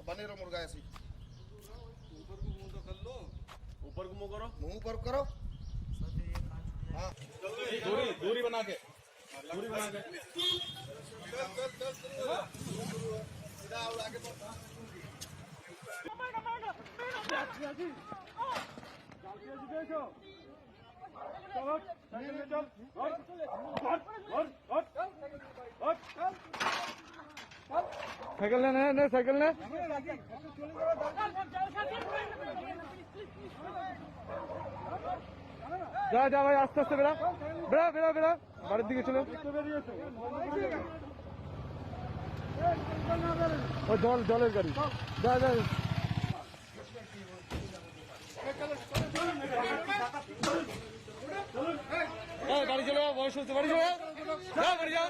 बनेरो मुर्गा ऐसी ऊपर को मुंह करो, मुंह पर करो। हाँ दूरी बना के, दूरी बना के। साइकिल ने साइकिल ने যা যা ভাই আস্তে আস্তে বেড়া বেড়া বেড়া বেড়া বাড়ির দিকে চলে ও জলের গাড়ি যা যা গাড়ি চলে বয়স হচ্ছে বাড়ি চলে যাও বাড়ি যাও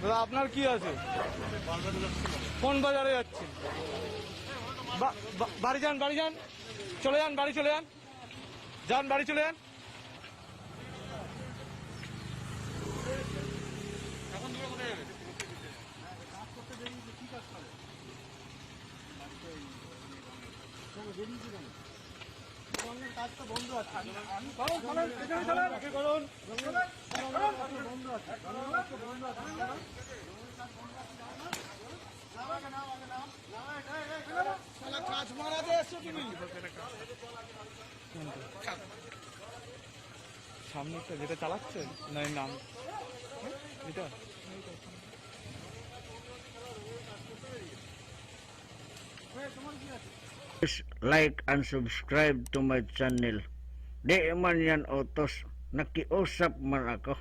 দাদা আপনার কি আছে কোন বাজারে যাচ্ছেন বাড়ি যান চলে যান বাড়ি চলে যান বাড়ি চলে যান এখন তুমি কোথায় যাবে কাজ করতে বেরিয়েছে কি কাজ করে কাজ তো বন্ধ আছে কাজ মারাতে এসছো তুমি সামনে যেটা চালাচ্ছে না নাম এটা Please like and subscribe to my channel. Di man yan utos. Nakiusap man ako.